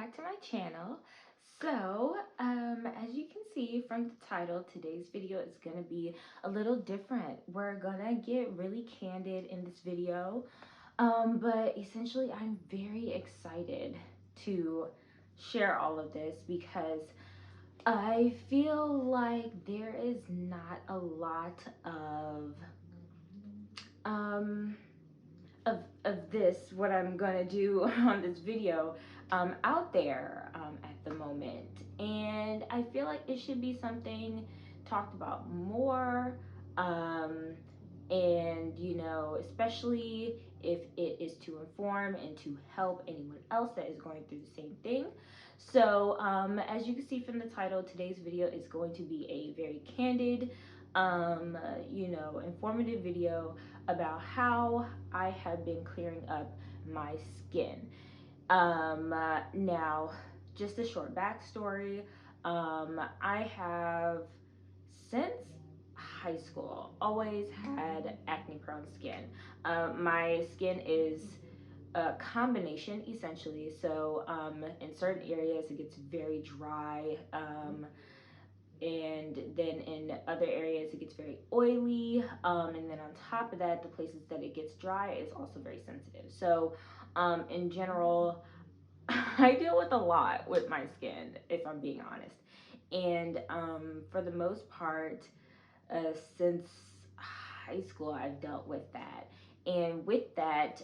back to my channel. So, as you can see from the title, today's video is going to be a little different. We're going to get really candid in this video, but essentially I'm very excited to share all of this because I feel like there is not a lot um, of this, what I'm gonna do on this video, out there at the moment, and I feel like it should be something talked about more, and especially if it is to inform and to help anyone else that is going through the same thing. So as you can see from the title, today's video is going to be a very candid, informative video about how I have been clearing up my skin. Now, just a short backstory. I have, since high school, always had acne prone skin. My skin is a combination essentially. So in certain areas it gets very dry. And then in other areas it gets very oily, and then on top of that, the places that it gets dry is also very sensitive. So in general, I deal with a lot with my skin, if I'm being honest. And for the most part, since high school I've dealt with that. And with that,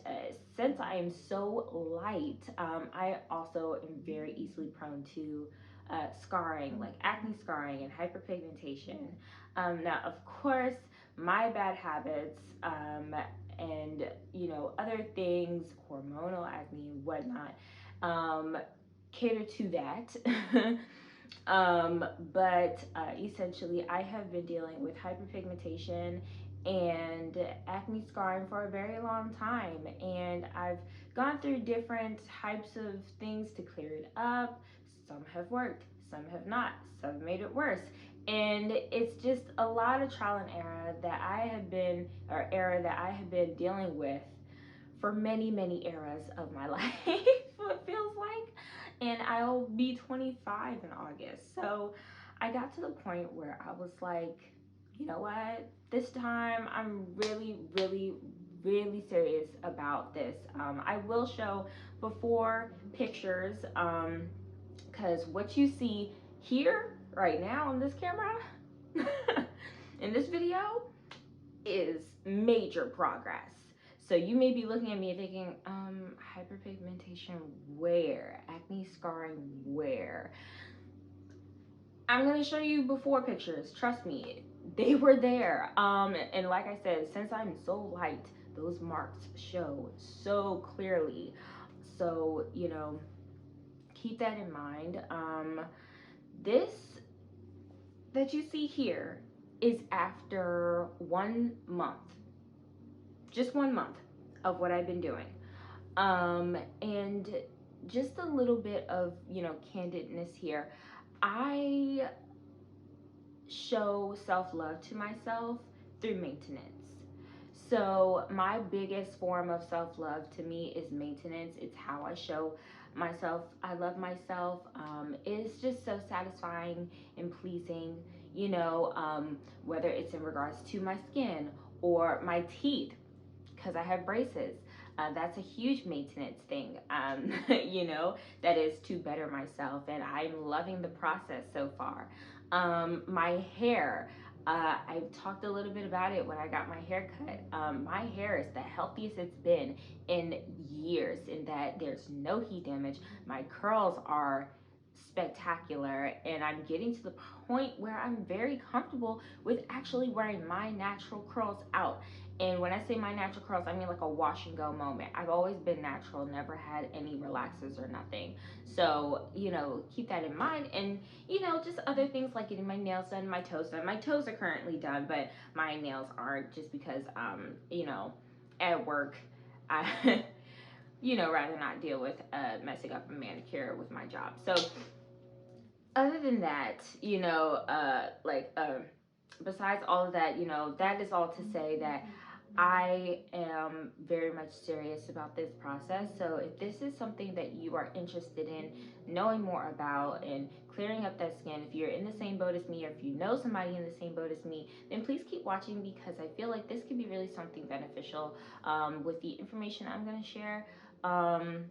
since I am so light, I also am very easily prone to scarring, like acne scarring and hyperpigmentation. Now, of course, my bad habits, and other things, hormonal acne and whatnot, cater to that. But essentially, I have been dealing with hyperpigmentation and acne scarring for a very long time, and I've gone through different types of things to clear it up. Some have worked, some have not, some made it worse, and it's just a lot of trial and error that I have been, dealing with for many eras of my life. It feels like, and I'll be 25 in August. So I got to the point where I was like, you know what, this time I'm really serious about this. I will show before pictures, because what you see here right now on this camera in this video is major progress. So you may be looking at me and thinking, hyperpigmentation where? Acne scarring where? I'm gonna show you before pictures. Trust me, they were there. And like I said, since I'm so light, those marks show so clearly. So, keep that in mind. This that you see here is after 1 month, just 1 month of what I've been doing. And just a little bit of, candidness here. I show self-love to myself through maintenance. So my biggest form of self-love to me is maintenance. It's how I show myself I love myself. It's just so satisfying and pleasing, whether it's in regards to my skin or my teeth, because I have braces. That's a huge maintenance thing, that is to better myself, and I'm loving the process so far. My hair, I've talked a little bit about it when I got my hair cut. My hair is the healthiest it's been in years, in that there's no heat damage. My curls are spectacular, and I'm getting to the point where I'm very comfortable with actually wearing my natural curls out. And when I say my natural curls, I mean like a wash and go moment. I've always been natural, never had any relaxers or nothing. So, keep that in mind. And, just other things like getting my nails done, my toes done. My toes are currently done, but my nails aren't, just because, at work, I, rather not deal with messing up a manicure with my job. So, other than that, besides all of that, that is all to say that I am very much serious about this process. So if this is something that you are interested in knowing more about and clearing up that skin, if you're in the same boat as me or if you know somebody in the same boat as me, then please keep watching because I feel like this could be really something beneficial with the information I'm going to share. Um,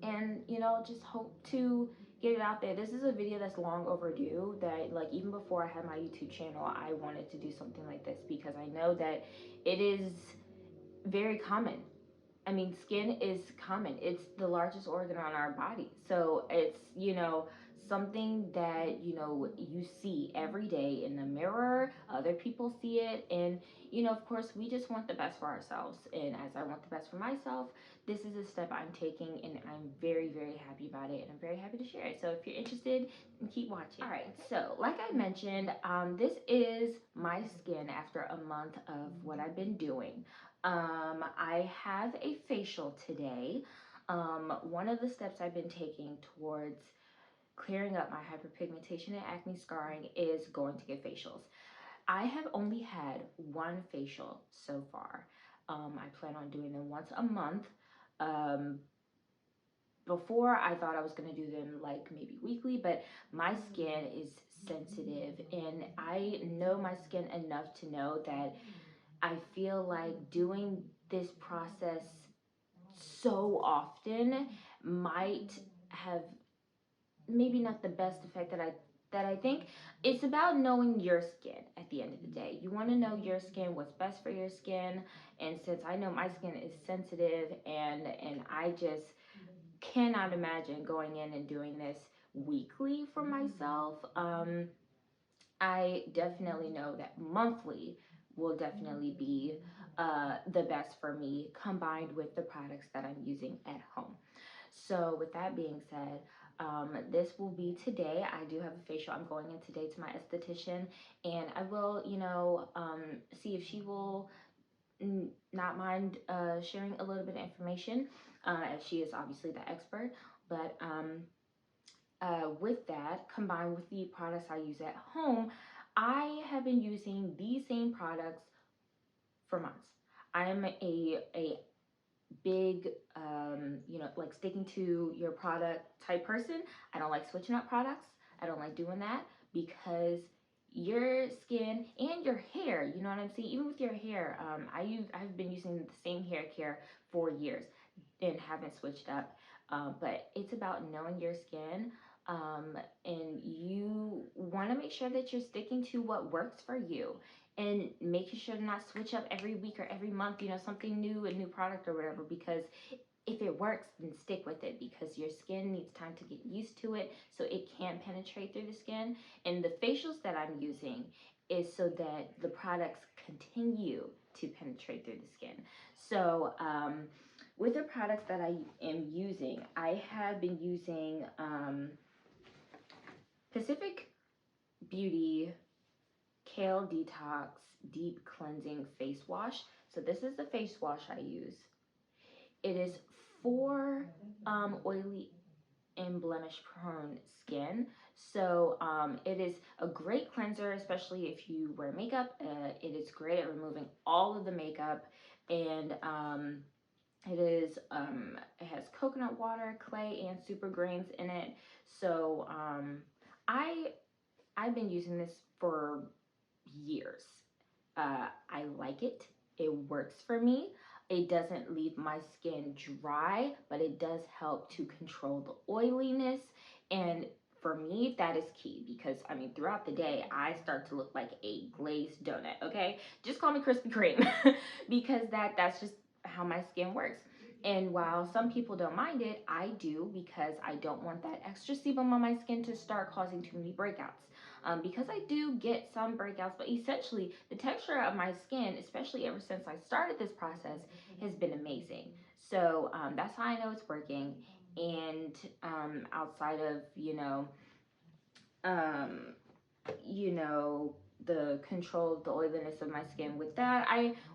and just hope to get it out there. This is a video that's long overdue, that like even before I had my YouTube channel I wanted to do something like this because I know that it is very common. I mean, skin is common. It's the largest organ on our body. So it's, something that, you see every day in the mirror. Other people see it. And, of course, we just want the best for ourselves. And as I want the best for myself, this is a step I'm taking and I'm very, very happy about it. And I'm very happy to share it. So if you're interested, keep watching. All right. So like I mentioned, this is my skin after a month of what I've been doing. I have a facial today. One of the steps I've been taking towards clearing up my hyperpigmentation and acne scarring is going to get facials. I have only had one facial so far. I plan on doing them once a month. Um, Before I thought I was going to do them like maybe weekly, but my skin is sensitive and I know my skin enough to know that I feel like doing this process so often might have maybe not the best effect that I think. It's about knowing your skin at the end of the day. You want to know your skin, what's best for your skin. And since I know my skin is sensitive and I just cannot imagine going in and doing this weekly for myself, I definitely know that monthly will definitely be the best for me combined with the products that I'm using at home. So with that being said, this will be today. I do have a facial. I'm going in today to my esthetician and I will, see if she will not mind sharing a little bit of information as she is obviously the expert. But with that, combined with the products I use at home, I have been using these same products for months. I am a big, like sticking to your product type person. I don't like switching up products. I don't like doing that because your skin and your hair, you know what I'm saying? Even with your hair, I've been using the same hair care for years and haven't switched up. But it's about knowing your skin. And you want to make sure that you're sticking to what works for you and making sure to not switch up every week or every month, something new, a new product or whatever, because if it works, then stick with it because your skin needs time to get used to it so it can penetrate through the skin. And the facials that I'm using is so that the products continue to penetrate through the skin. So, with the products that I am using, I have been using Pacific Beauty Kale Detox Deep Cleansing Face Wash. So this is the face wash I use. It is for oily and blemish prone skin. So it is a great cleanser, especially if you wear makeup. It is great at removing all of the makeup, and it has coconut water, clay, and super greens in it. So I've been using this for years. I like it. It works for me. It doesn't leave my skin dry, but it does help to control the oiliness. And for me, that is key because I mean, throughout the day, I start to look like a glazed donut. Okay, just call me Krispy Kreme because that's just how my skin works. And while some people don't mind it, I do because I don't want that extra sebum on my skin to start causing too many breakouts. Because I do get some breakouts, but essentially the texture of my skin, especially ever since I started this process, has been amazing. So that's how I know it's working. And outside of um, you know the control of the oiliness of my skin, with that,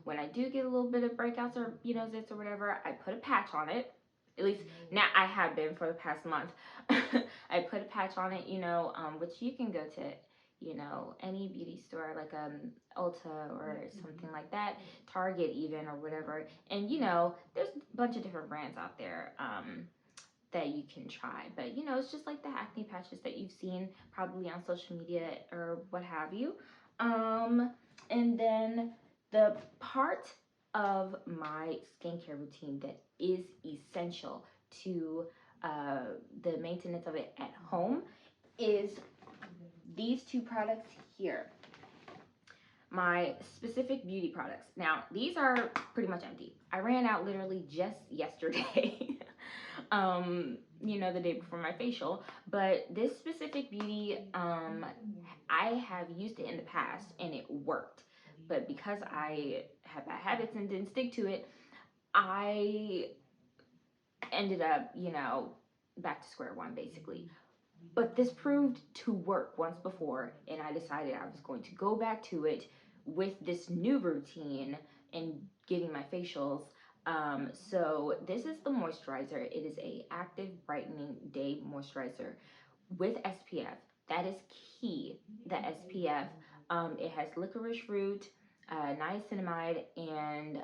when I do get a little bit of breakouts or zits or whatever, I put a patch on it. At least now I have been for the past month. I put a patch on it, which you can go to you know, any beauty store like Ulta or something like that, Target even or whatever. And you know, there's a bunch of different brands out there that you can try. But you know, it's just like the acne patches that you've seen probably on social media or what have you. Um, and then the part of my skincare routine that is essential to the maintenance of it at home is these two products here. My specific beauty products. Now, these are pretty much empty. I ran out literally just yesterday. You know, the day before my facial. But this specific beauty, I have used it in the past and it worked. But because I have bad habits and didn't stick to it, I ended up, you know, back to square one basically. But this proved to work once before, and I decided I was going to go back to it with this new routine and getting my facials. So this is the moisturizer. It is a active brightening day moisturizer with SPF. That is key. The SPF. It has licorice root, niacinamide, and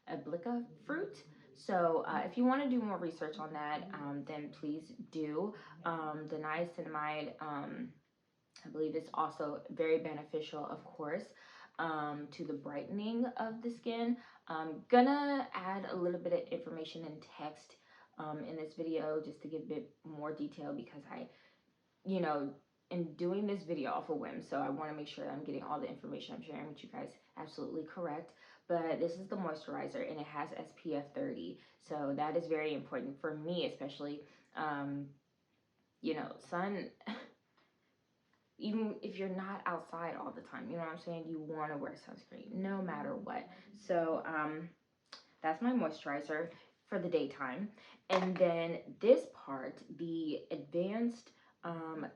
ablica fruit. So if you want to do more research on that, then please do. The niacinamide, I believe, is also very beneficial, of course, to the brightening of the skin. I'm gonna add a little bit of information in text in this video just to give a bit more detail because I, you know, in doing this video off a whim, so I want to make sure that I'm getting all the information I'm sharing with you guys absolutely correct. But this is the moisturizer and it has SPF 30, so that is very important for me, especially. You know, sun, even if you're not outside all the time, you know what I'm saying, you want to wear sunscreen no matter what. So that's my moisturizer for the daytime. And then this part, the advanced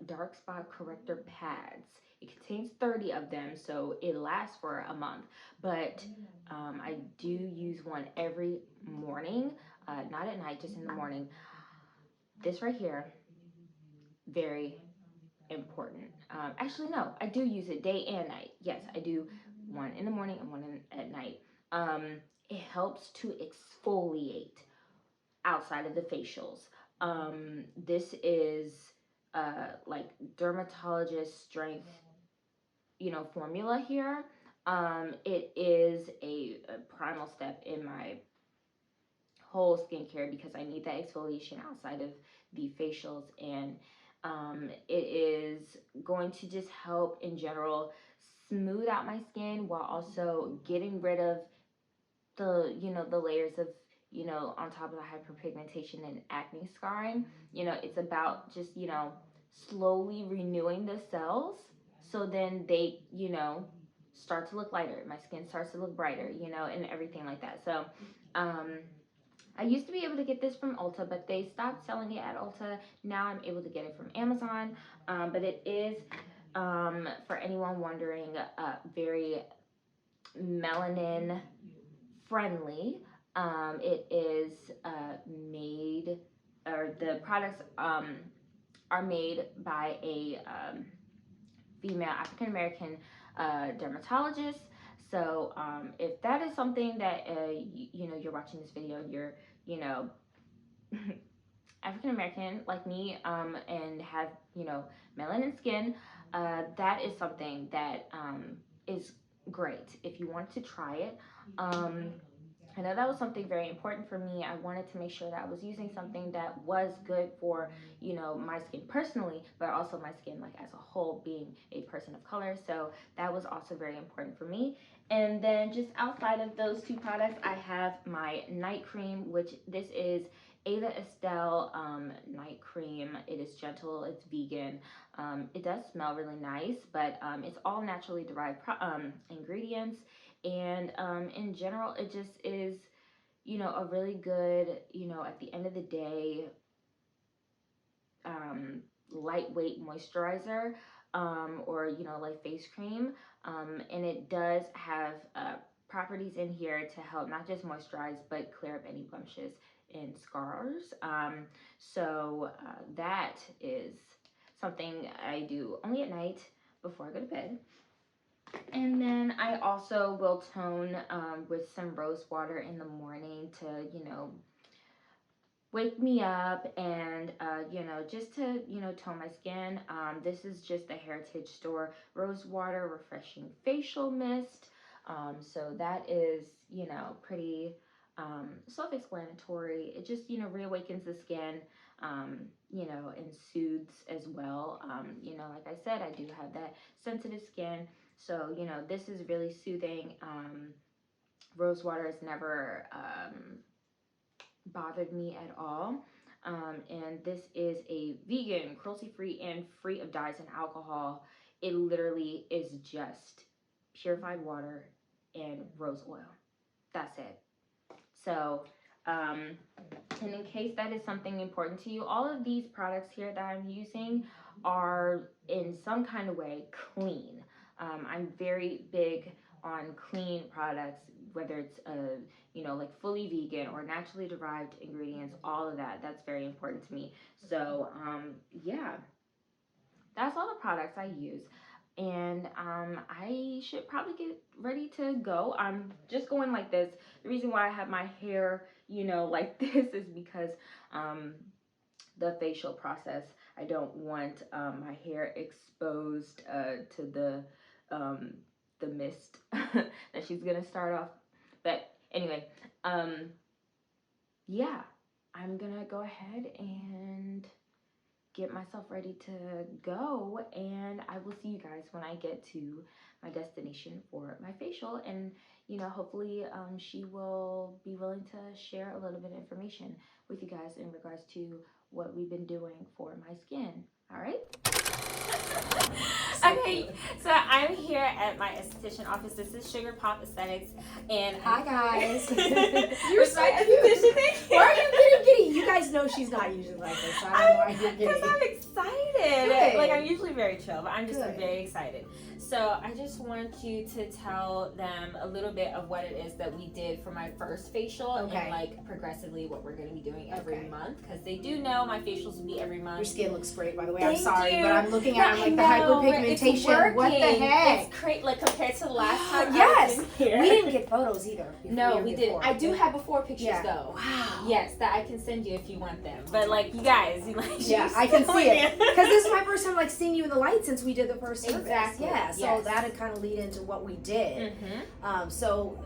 dark spot corrector pads, it contains 30 of them, so it lasts for a month. But I do use one every morning, not at night, just in the morning. This right here, very important. Actually, no, I do use it day and night. Yes, I do one in the morning and one at night. It helps to exfoliate outside of the facials. This is like dermatologist strength, you know, formula here. It is a primal step in my whole skincare because I need that exfoliation outside of the facials, and it is going to just help in general smooth out my skin while also getting rid of the, you know, the layers of, you know, on top of the hyperpigmentation and acne scarring. You know, it's about just, you know, slowly renewing the cells so then they, you know, start to look lighter, my skin starts to look brighter, you know, and everything like that. So I used to be able to get this from Ulta, but they stopped selling it at Ulta. Now I'm able to get it from Amazon. But it is, for anyone wondering, very melanin friendly. It is made, or the products are made by a female African American dermatologist. So if that is something that you know, you're watching this video and you're, you know, African American like me, and have, you know, melanin skin, that is something that is great if you want to try it. I know that was something very important for me. I wanted to make sure that I was using something that was good for, you know, my skin personally, but also my skin like as a whole, being a person of color. So that was also very important for me. And then just outside of those two products, I have my night cream, which this is Ada Estelle night cream. It is gentle, it's vegan. It does smell really nice, but it's all naturally derived ingredients. And in general, it just is, you know, a really good, you know, at the end of the day, lightweight moisturizer, or, you know, like face cream. And it does have properties in here to help not just moisturize, but clear up any blemishes and scars. So that is something I do only at night. before I go to bed. And then I also will tone with some rose water in the morning to, wake me up and, just to, tone my skin. This is just the Heritage Store Rose Water Refreshing Facial Mist. So that is, pretty self-explanatory. It just, reawakens the skin, and soothes as well. Like I said, I do have that sensitive skin. So, this is really soothing. Rose water has never bothered me at all. And this is a vegan, cruelty-free, and free of dyes and alcohol. It literally is just purified water and rose oil. That's it. So, and in case that is something important to you, all of these products here that I'm using are in some kind of way clean. I'm very big on clean products, whether it's like fully vegan or naturally derived ingredients, all of that. That's very important to me. So yeah, that's all the products I use. And I should probably get ready to go. I'm just going like this. The reason why I have my hair, like this is because the facial process. I don't want my hair exposed to the mist that she's gonna start off. But anyway, yeah, I'm gonna go ahead and get myself ready to go, and I will see you guys when I get to my destination for my facial. And hopefully she will be willing to share a little bit of information with you guys in regards to what we've been doing for my skin. All right. Okay, so I'm here at my esthetician office. This is Sugar Pop Aesthetics, and hi guys. You're so cute. Why are you getting giddy? You guys know she's not usually like this. So I don't know why you're giddy. Because I'm excited. Good. Like, I'm usually very chill, but I'm just Good. very excited. So I just want you to tell them a little bit of what it is that we did for my first facial, Okay. and like progressively what we're going to be doing every month, because they do know my facials will be every month. Your skin looks great, by the way. Thank I'm sorry, you. but I'm looking at like the I know, hyperpigmentation. What the heck? It's great, like compared to the last time. Yes. I was in here. We didn't get photos either. No, we didn't. I do have before pictures though. Wow. Yes, that I can send you if you want them. But like you guys, yeah, I can see it because this is my first time like seeing you in the light since we did the first service. Exactly. Yeah. So yes. that'd kind of lead into what we did. Mm-hmm. So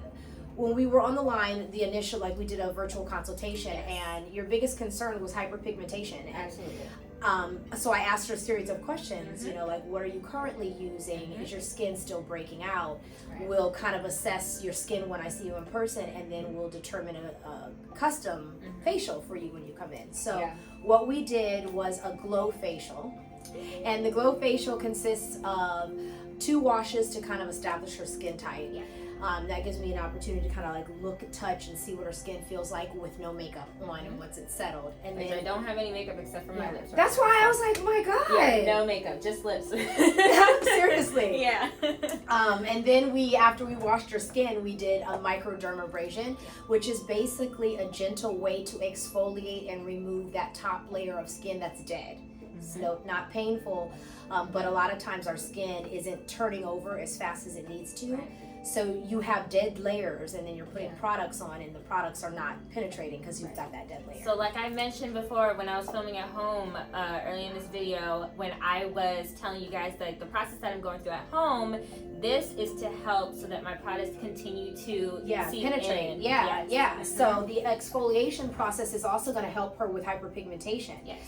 when we were on the line, the initial we did a virtual consultation, and your biggest concern was hyperpigmentation. And, absolutely. So I asked her a series of questions, Mm-hmm. like what are you currently using? Mm-hmm. Is your skin still breaking out? Right. We'll kind of assess your skin when I see you in person, and then we'll determine a custom Mm-hmm. facial for you when you come in. So Yeah. what we did was a glow facial, and the glow facial consists of 2 washes to kind of establish her skin type. Yeah. That gives me an opportunity to kind of like look, touch, and see what her skin feels like with no makeup on and once it's settled. And Which then I don't have any makeup except for my lips. Right that's now. why I was like, my God. Yeah, no makeup, just lips. Seriously. Yeah. And then after we washed her skin, we did a microdermabrasion, which is basically a gentle way to exfoliate and remove that top layer of skin that's dead. So not painful, but a lot of times our skin isn't turning over as fast as it needs to. Right. So you have dead layers, and then you're putting products on, and the products are not penetrating because you've got that dead layer. So like I mentioned before when I was filming at home early in this video, when I was telling you guys like the process that I'm going through at home, this is to help so that my products continue to seep penetrate. in. Yeah, Yes. yeah. Mm-hmm. So the exfoliation process is also going to help her with hyperpigmentation. Yes.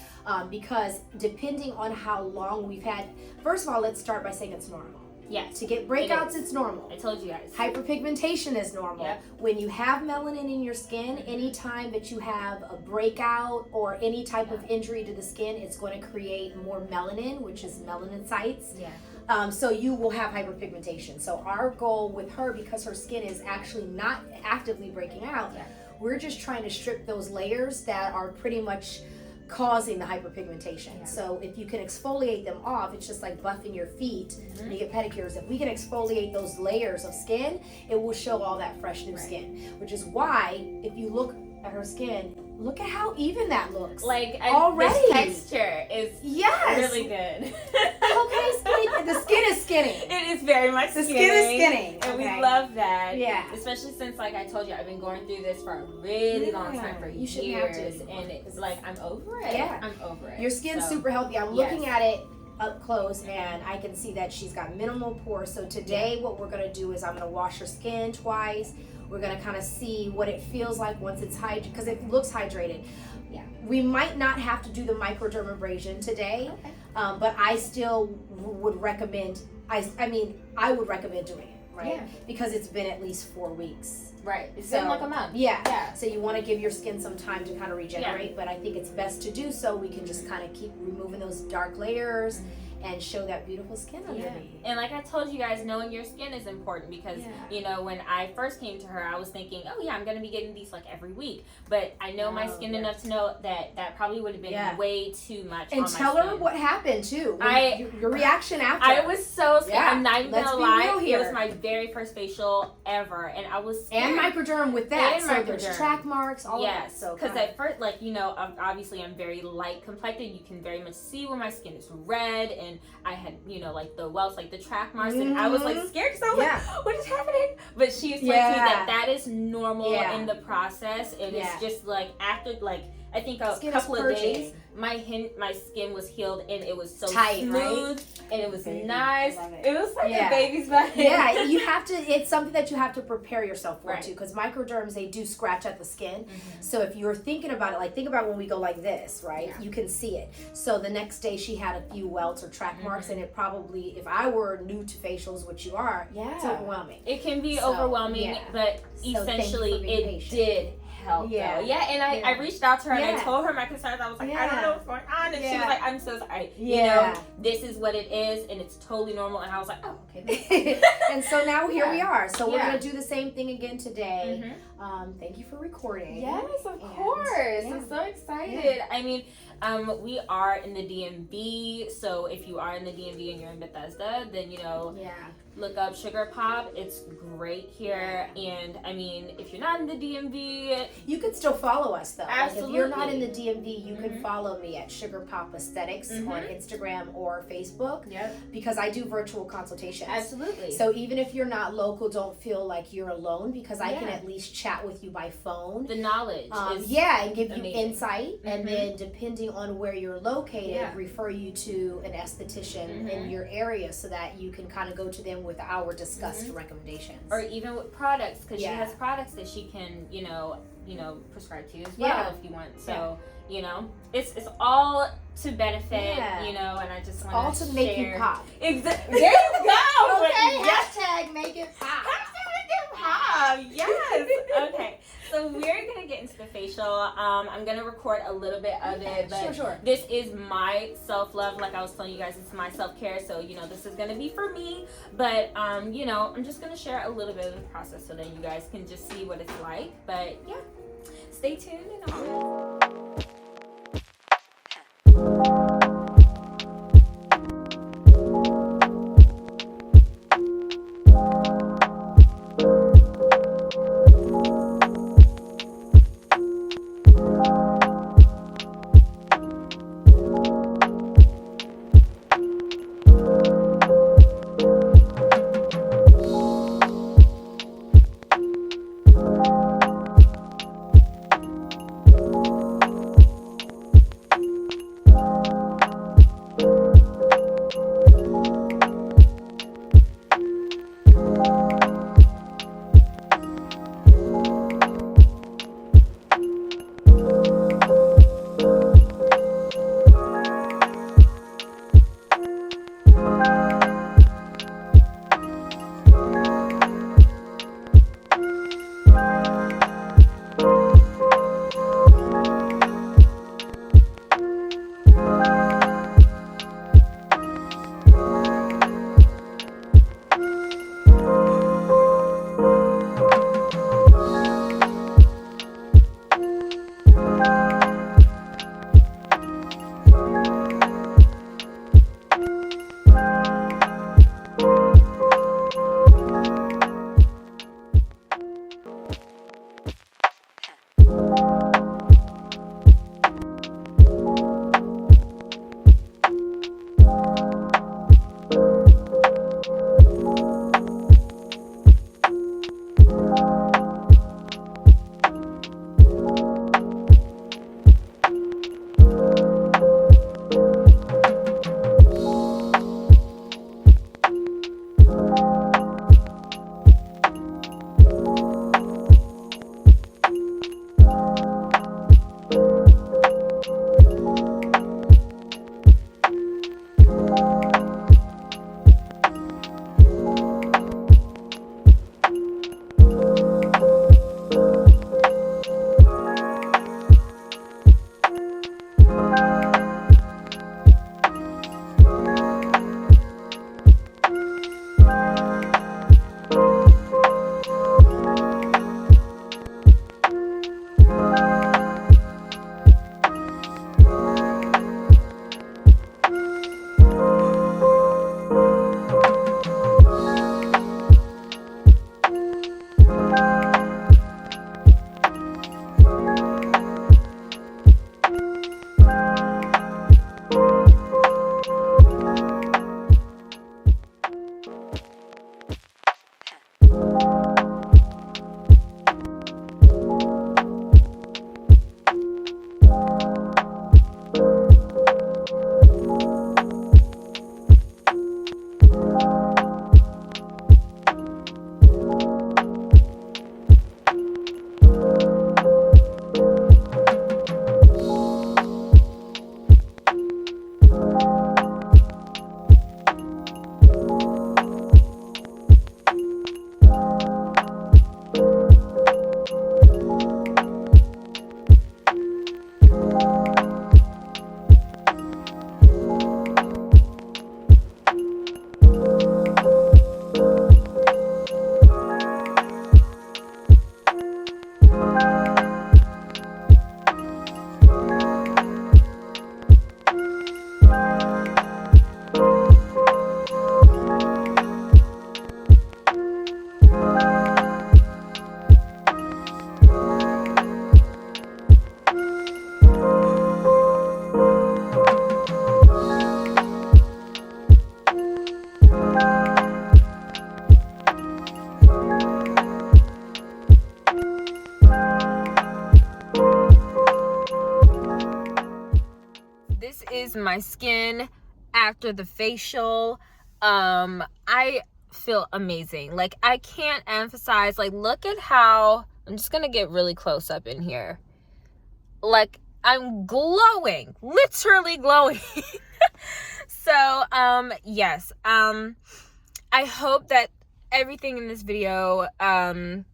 Because depending on how long we've had, first of all, let's start by saying it's normal. Yes. To get breakouts, it's normal. I told you guys. Hyperpigmentation is normal. Yep. When you have melanin in your skin, anytime that you have a breakout or any type of injury to the skin, it's going to create more melanin, which is melanocytes. Yeah. So you will have hyperpigmentation. So our goal with her, because her skin is actually not actively breaking out, we're just trying to strip those layers that are pretty much causing the hyperpigmentation. Yeah. So if you can exfoliate them off, it's just like buffing your feet when you get pedicures. If we can exfoliate those layers of skin, it will show all that fresh new skin. Which is why, if you look at her skin, look at how even that looks. Like already, the texture is yes, really good. okay, skinny. The skin is skinny. It is very much The skinny. skin is skinny. And Okay. we love that. Yeah. Especially since, like I told you, I've been going through this for a really long time, for You shouldn't years. have to. And it's like, I'm over it. Yeah. I'm over it. Your skin's So, super healthy. I'm yes. looking at it up close, and I can see that she's got minimal pores. So today what we're going to do is I'm going to wash her skin twice. We're going to kind of see what it feels like once it's hydrated, because it looks hydrated. Yeah. We might not have to do the microdermabrasion today, Okay. but I still would recommend, I would recommend doing it, right? Yeah. Because it's been at least 4 weeks. Right. It's So, been like a month. Yeah. Yeah. So you want to give your skin some time to kind of regenerate, but I think it's best to do so. We can just kind of keep removing those dark layers and show that beautiful skin underneath. And like I told you guys, knowing your skin is important because, you know, when I first came to her, I was thinking, oh yeah, I'm going to be getting these like every week. But I know my skin enough to know that that probably would have been way too much And on my tell her skin. what happened too. I- Your reaction after. I was so scared. Yeah. I'm not even Let's gonna be lie. real here. It was my very first facial ever, and I was scared. and microderm with that. And so there's microderm. track marks, all yes, of that. So because at first, like, you know, obviously I'm very light complected. You can very much see when my skin is red, and I had, you know, like the welts, like the track marks, and I was like scared because I was like, what is happening? But she explained to me that that is normal in the process, and it's just like after like I think a Skin couple is of purging. days, my skin was healed and it was so Tight, smooth, right? and it was Baby, nice. I love It was like Yeah. a baby's butt. Yeah, you have to. It's something that you have to prepare yourself for Right. too, because microderms, they do scratch at the skin. Mhm. So if you're thinking about it, like think about when we go like this, right? Yeah. You can see it. So the next day she had a few welts or track marks, and it probably, if I were new to facials, which you are, it's overwhelming. It can be So, overwhelming, yeah. but thank you essentially for being it patient. did help. Yeah. Though. Yeah, and I Yeah. reached out to her and I Yeah. told her my concerns. I was like, I don't Yeah. know what's going on, and she Yeah. was like, I'm so sorry. Yeah. You know, this is what it is, and it's totally normal. And I was like, oh, okay. And so now here we are. So we're Yeah. gonna do the same thing again today. Mhm. Thank you for recording. Yes, of And, course. yeah. I'm so excited. I mean, we are in the DMV, so if you are in the DMV and you're in Bethesda, then, you know, Yeah. look up Sugar Pop. It's great here. And I mean, if you're not in the DMV, You could still follow us though. Like if you're not in the Absolutely. DMV, you can follow me at Sugar Pop Aesthetics on Mhm. Instagram or Facebook, yep, because I do virtual consultations. absolutely. So even if you're not local, don't feel like you're alone, because I can Yeah. at least chat with you by phone. The knowledge is And give you amazing. insight, and Mhm. then depending on where you're located, Yeah. refer you to an esthetician in Mhm. your area so that you can kind of go to them with our discussed Mhm. recommendations. or even with products, because Yeah. she has products that she can, you know, prescribe to you as well Yeah. if you want. So, you know, it's all to benefit, Yeah. you know, and I just want all to make you pop. Exactly. There you go. Okay, Yes. hashtag make it pop. Yes. Okay. So we're gonna get into the facial. I'm gonna record a little bit of it, but Sure. this is my self-love. Like I was telling you guys, it's my self-care. So you know, this is gonna be for me. But you know, I'm just gonna share a little bit of the process so that you guys can just see what it's like. But yeah, stay tuned and all. is my skin after the facial. I feel amazing. Like, I can't emphasize, like, look at how, I'm just gonna get really close up in here. Like, I'm glowing, literally glowing. So, yes, I hope that everything in this video,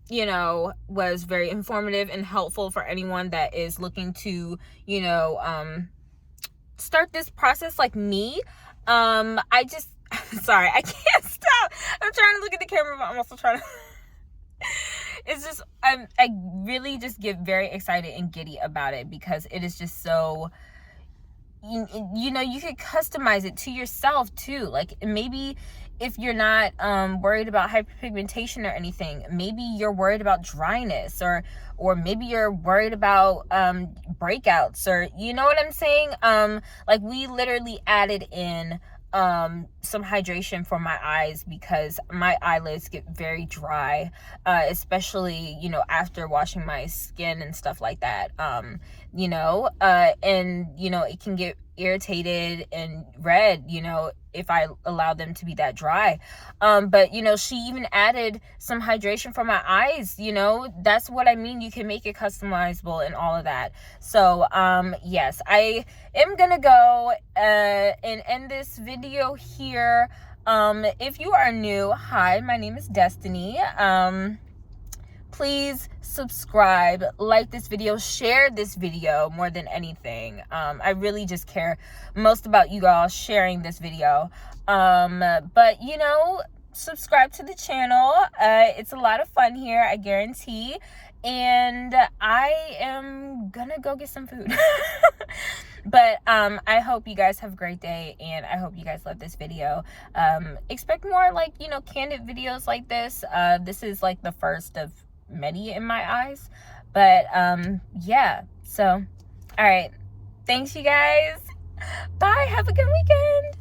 you know, was very informative and helpful for anyone that is looking to, you know, start this process like me. I just, sorry, I can't stop. I'm trying to look at the camera, but I'm also trying to, it's just, I really just get very excited and giddy about it because it is just so, you know, you could customize it to yourself too. Like, maybe if you're not worried about hyperpigmentation or anything, maybe you're worried about dryness, or maybe you're worried about breakouts, or, you know what I'm saying? Like, we literally added in some hydration for my eyes because my eyelids get very dry, especially, you know, after washing my skin and stuff like that. You know, and, you know, it can get irritated and red, you know, if I allow them to be that dry. But, you know, she even added some hydration for my eyes, you know. That's what I mean. You can make it customizable and all of that. So, yes, I am gonna go and end this video here. If you are new, hi, my name is Destiny. Please subscribe, like this video, share this video more than anything. I really just care most about you all sharing this video. But, you know, subscribe to the channel. It's a lot of fun here, I guarantee. And I am gonna go get some food. But I hope you guys have a great day, and I hope you guys love this video. Expect more, like, you know, candid videos like this. This is like the first of many in my eyes, but yeah, so all right, thanks you guys, bye, have a good weekend.